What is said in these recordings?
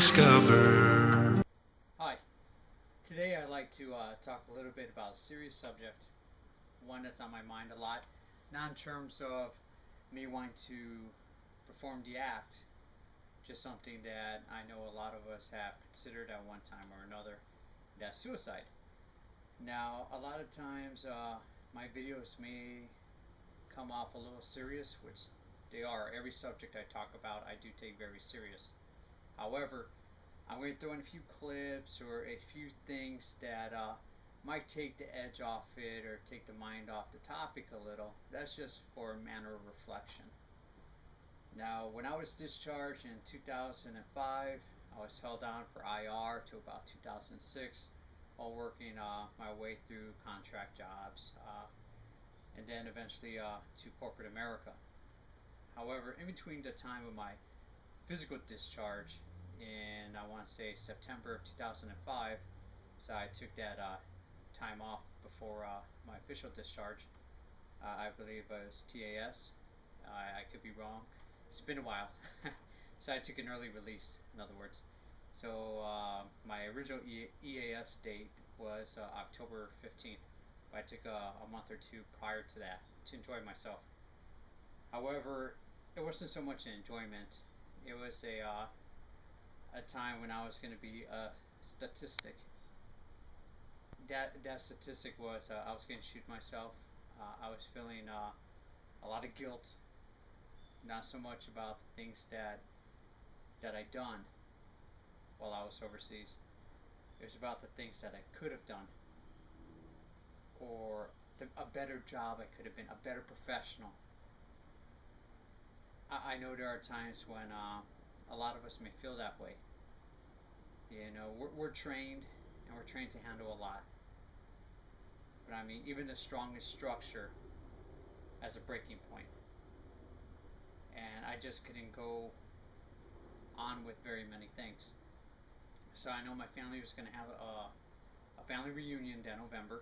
discover. Hi. Today I'd like to talk a little bit about a serious subject, one that's on my mind a lot, not in terms of me wanting to perform the act, just something that I know a lot of us have considered at one time or another, that's suicide. Now, a lot of times my videos may come off a little serious, which they are. Every subject I talk about, I do take very serious. However, I'm going to throw in a few clips or a few things that might take the edge off it or take the mind off the topic a little. That's just for a manner of reflection. Now, when I was discharged in 2005, I was held on for IR to about 2006 while working my way through contract jobs and then eventually to corporate America. However, in between the time of my physical discharge in, I want to say, September of 2005, so I took that time off before my official discharge. I believe it was TAS. I could be wrong. It's been a while. So I took an early release, in other words. So my original EAS date was October 15th, but I took a month or two prior to that to enjoy myself. However, it wasn't so much an enjoyment. It was a time when I was going to be a statistic. That statistic was I was going to shoot myself. I was feeling a lot of guilt, not so much about the things that I done while I was overseas. It was about the things that I could have done, or a better job I could have been, a better professional. I know there are times when a lot of us may feel that way. You know, we're trained, and we're trained to handle a lot. But I mean, even the strongest structure has a breaking point, and I just couldn't go on with very many things. So I know my family was going to have a family reunion that November.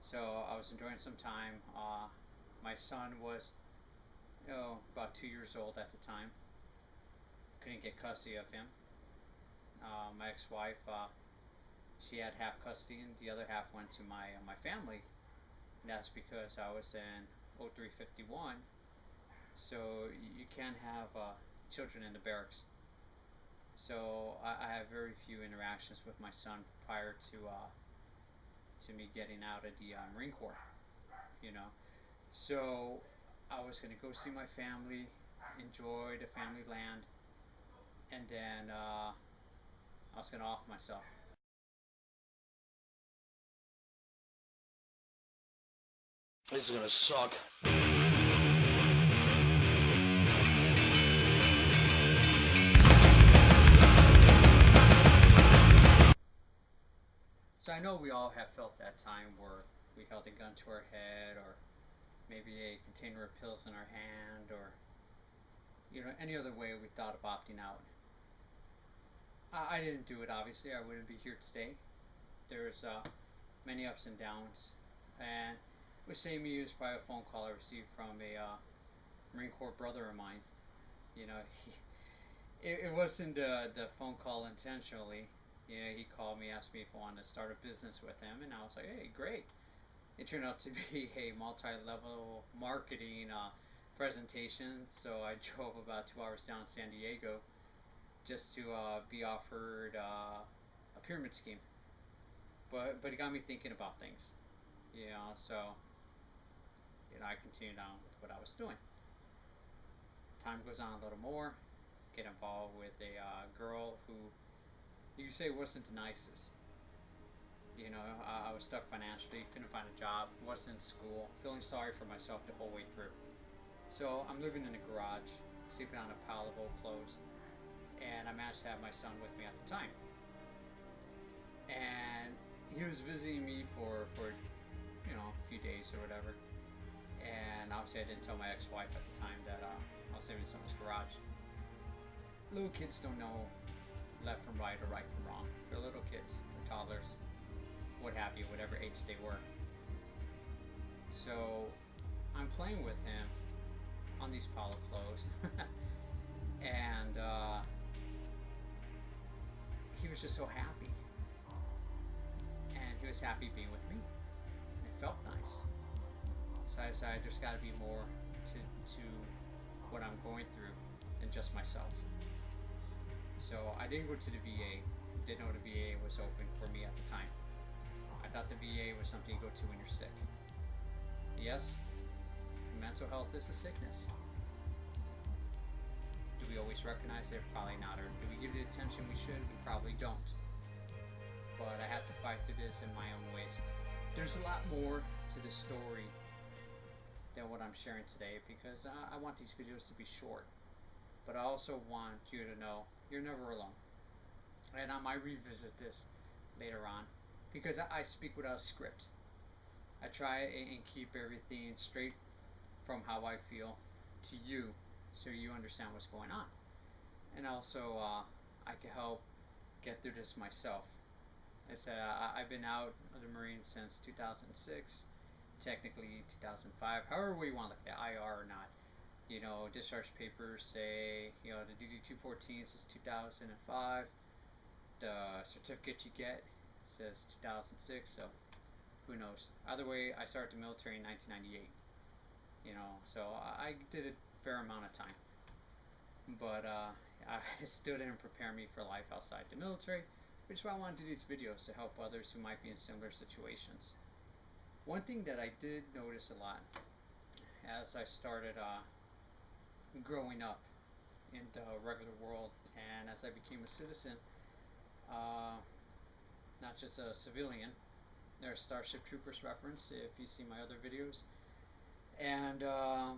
So I was enjoying some time. My son was about 2 years old at the time. Couldn't get custody of him. My ex-wife, she had half custody, and the other half went to my family. And that's because I was in 0351, so you can't have children in the barracks. So I have very few interactions with my son prior to me getting out of the Marine Corps. You know, so I was gonna go see my family, enjoy the family land, and then I was gonna off myself. This is gonna suck. So I know we all have felt that time where we held a gun to our head, or maybe a container of pills in our hand, or any other way we thought of opting out. I didn't do it, obviously. I wouldn't be here today. There's many ups and downs, and which saved me was by a phone call I received from a Marine Corps brother of mine. You know, it wasn't the phone call intentionally. He called me, asked me if I wanted to start a business with him, and I was like, hey, great. It turned out to be a multi-level marketing presentation, so I drove about 2 hours down to San Diego just to be offered a pyramid scheme. But it got me thinking about things, so I continued on with what I was doing. Time goes on a little more, get involved with a girl who you could say wasn't the nicest. I was stuck financially, couldn't find a job, wasn't in school, feeling sorry for myself the whole way through. So I'm living in a garage, sleeping on a pile of old clothes, and I managed to have my son with me at the time. And he was visiting me for a few days or whatever. And obviously I didn't tell my ex-wife at the time that I was living in someone's garage. Little kids don't know left from right or right from wrong. They're little kids, they're toddlers, what have you, whatever age they were. So I'm playing with him on these pile of clothes, and he was just so happy, and he was happy being with me, and it felt nice. So I decided there's got to be more to what I'm going through than just myself. So I didn't go to the VA. Didn't know the VA was open for me at the time. I thought the VA was something you go to when you're sick. Yes, mental health is a sickness. Do we always recognize it? Probably not. Or do we give it the attention we should? We probably don't. But I had to fight through this in my own ways. There's a lot more to the story than what I'm sharing today, because I want these videos to be short. But I also want you to know you're never alone. And I might revisit this later on, because I speak without a script. I try and keep everything straight from how I feel to you, so you understand what's going on. And also, I can help get through this myself. I said I've been out of the Marines since 2006, technically 2005, however we want to look at it, IR or not. You know, discharge papers say, you know, the DD-214 says 2005. The certificate you get says 2006, so who knows. Either way, I started the military in 1998. You know, so I did a fair amount of time. But it still didn't prepare me for life outside the military, which is why I want to do these videos, to help others who might be in similar situations. One thing that I did notice a lot as I started growing up in the regular world, and as I became a citizen, uh, not just a civilian. There's Starship Troopers reference if you see my other videos, and the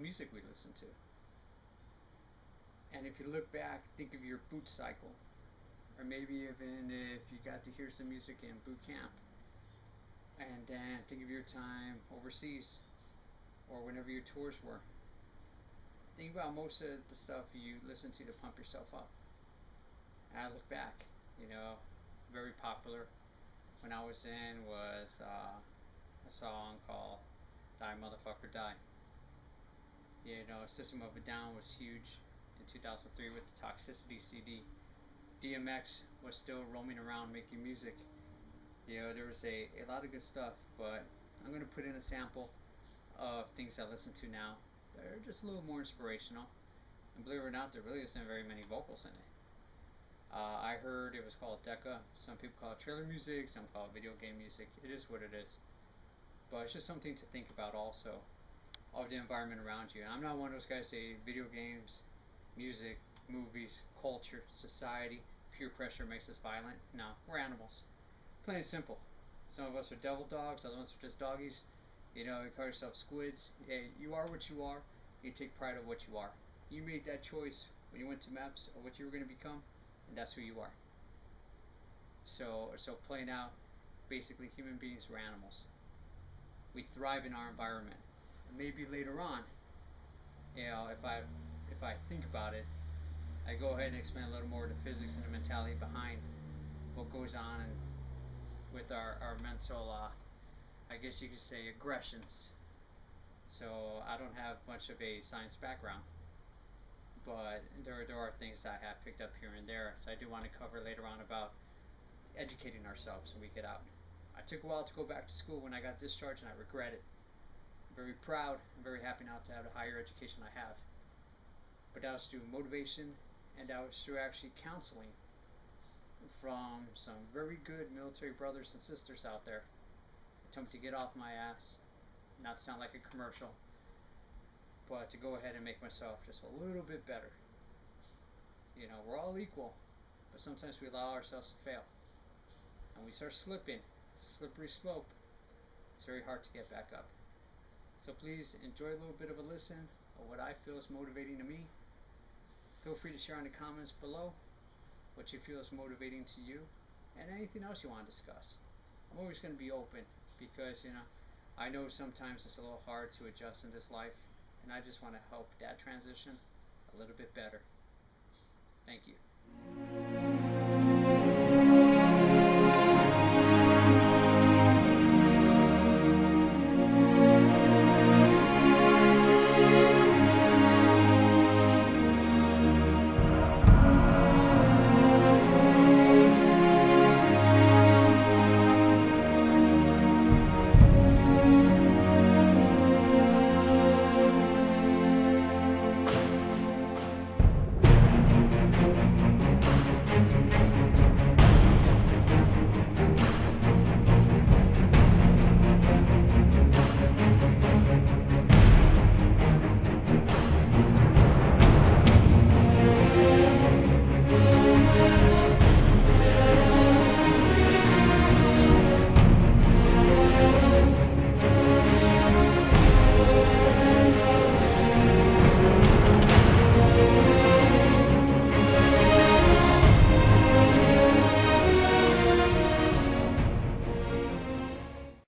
music we listen to. And if you look back, think of your boot cycle, or maybe even if you got to hear some music in boot camp, and then think of your time overseas, or whenever your tours were. Think about most of the stuff you listen to pump yourself up. And I look back, you know, very popular when I was in was a song called Die Motherfucker Die. You know, System of a Down was huge in 2003 with the Toxicity CD. DMX was still roaming around making music. You know, there was a lot of good stuff, but I'm going to put in a sample of things I listen to now. They're just a little more inspirational. And believe it or not, there really isn't very many vocals in it. I heard it was called Deca. Some people call it trailer music, some call it video game music. It is what it is. But it's just something to think about also, of the environment around you. And I'm not one of those guys who say video games, music, movies, culture, society, peer pressure makes us violent. No, we're animals. Plain and simple. Some of us are devil dogs, other ones are just doggies. You know, you call yourself squids. Yeah, you are what you are. You take pride of what you are. You made that choice when you went to MEPS of what you were going to become, and that's who you are. So playing out, basically human beings were animals. We thrive in our environment. And maybe later on, you know, if I think about it, I go ahead and explain a little more of the physics and the mentality behind what goes on and with our mental, I guess you could say, aggressions. So I don't have much of a science background, but there are things I have picked up here and there. So I do want to cover later on about educating ourselves when we get out. I took a while to go back to school when I got discharged, and I regret it. I'm very proud. I'm very happy now to have the higher education I have. But that was through motivation, and that was through actually counseling from some very good military brothers and sisters out there. They told me to get off my ass, not sound like a commercial, but to go ahead and make myself just a little bit better. You know, we're all equal, but sometimes we allow ourselves to fail. And we start slipping. It's a slippery slope. It's very hard to get back up. So please enjoy a little bit of a listen of what I feel is motivating to me. Feel free to share in the comments below what you feel is motivating to you, and anything else you want to discuss. I'm always going to be open, because, you know, I know sometimes it's a little hard to adjust in this life, and I just want to help that transition a little bit better. Thank you.